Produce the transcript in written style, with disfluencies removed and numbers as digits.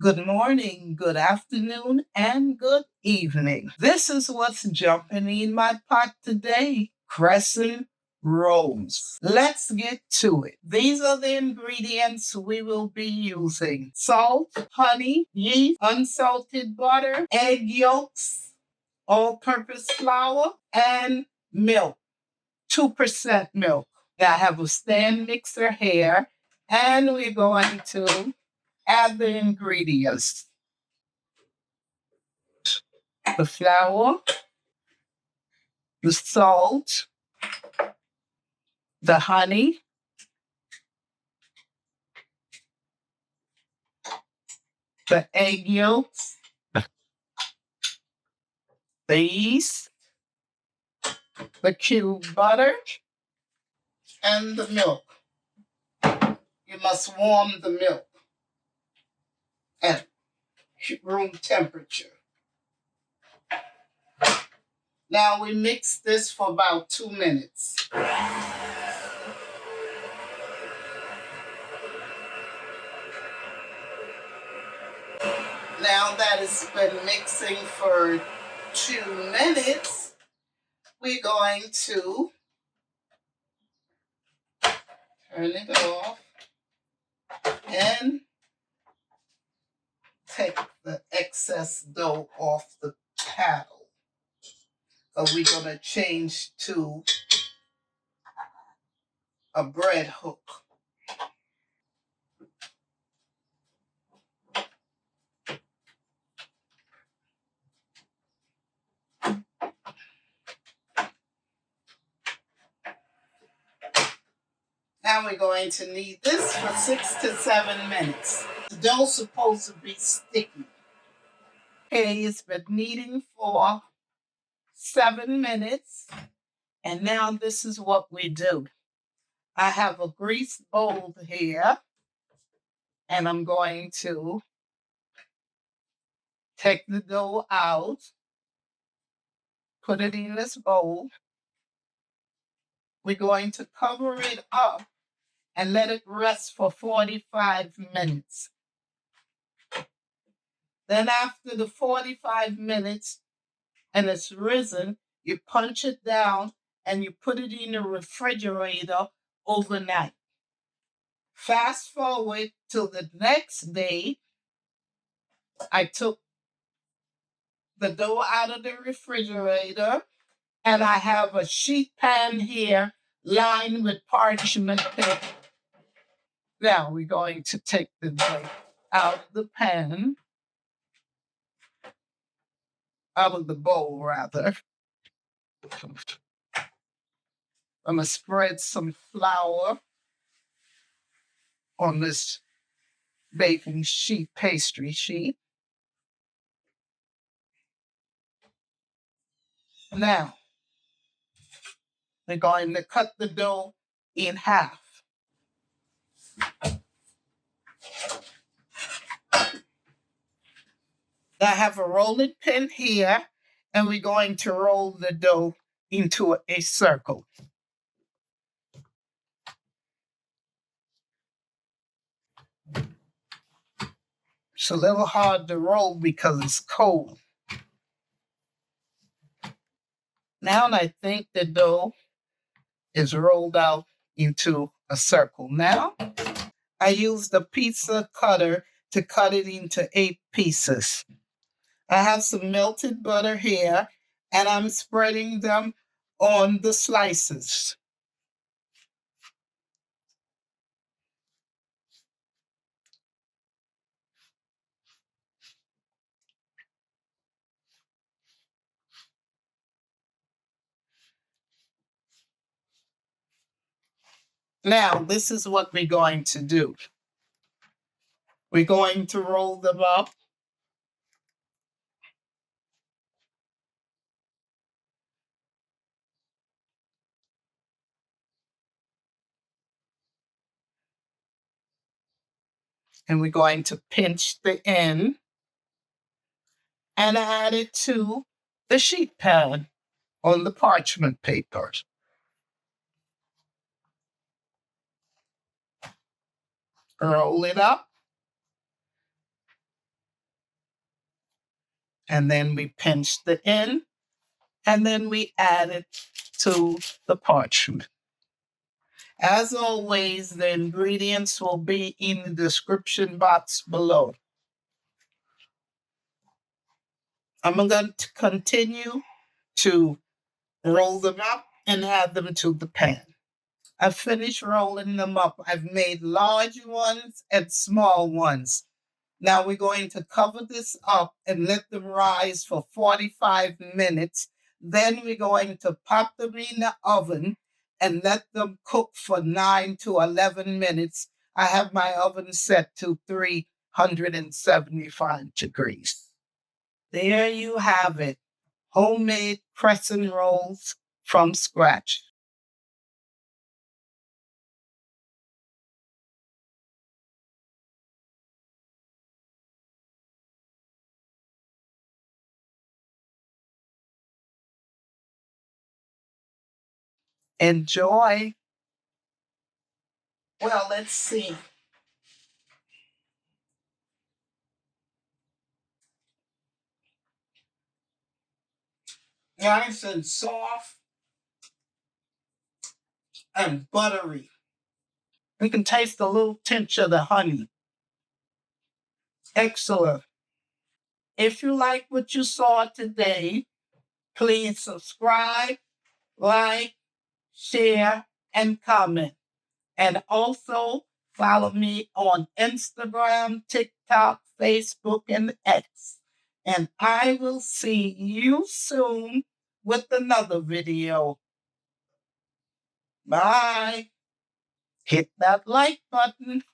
Good morning, good afternoon, and good evening. This is what's jumping in my pot today. Crescent rolls. Let's get to it. These are the ingredients we will be using: salt, honey, yeast, unsalted butter, egg yolks, all-purpose flour, and milk. 2% milk. I have a stand mixer here, and we're going to add the ingredients: the flour, the salt, the honey, the egg yolks, the yeast, the cubed butter, and the milk. You must warm the milk at room temperature. Now we mix this for about 2 minutes. Now that it's been mixing for 2 minutes, we're going to turn it off and take the excess dough off the paddle. So we're going to change to a bread hook. Now we're going to knead this for 6 to 7 minutes. The dough's supposed to be sticky. Okay, it's been kneading for 7 minutes. And now this is what we do. I have a greased bowl here, and I'm going to take the dough out, put it in this bowl. We're going to cover it up and let it rest for 45 minutes. Then after the 45 minutes and it's risen, you punch it down and you put it in the refrigerator overnight. Fast forward till the next day, I took the dough out of the refrigerator, and I have a sheet pan here lined with parchment paper. Now we're going to take the dough out of the pan, out of the bowl rather. I'm going to spread some flour on this baking sheet, pastry sheet. Now, we're going to cut the dough in half. I have a rolling pin here, and we're going to roll the dough into a circle. It's a little hard to roll because it's cold. Now I think the dough is rolled out into a circle. Now, I used a pizza cutter to cut it into 8 pieces. I have some melted butter here, and I'm spreading them on the slices. Now, this is what we're going to do. We're going to roll them up. And we're going to pinch the end and add it to the sheet pan on the parchment paper. Roll it up. And then we pinch the end, and then we add it to the parchment. As always, the ingredients will be in the description box below. I'm going to continue to roll them up and add them to the pan. I've finished rolling them up. I've made large ones and small ones. Now we're going to cover this up and let them rise for 45 minutes. Then we're going to pop them in the oven and let them cook for 9 to 11 minutes. I have my oven set to 375 degrees. There you have it. Homemade crescent rolls from scratch. Enjoy. Well, let's see. Nice and soft and buttery. You can taste a little tinge of the honey. Excellent. If you like what you saw today, please subscribe, like, share, and comment. And also follow me on Instagram, TikTok, Facebook, and X. And I will see you soon with another video. Bye. Hit that like button.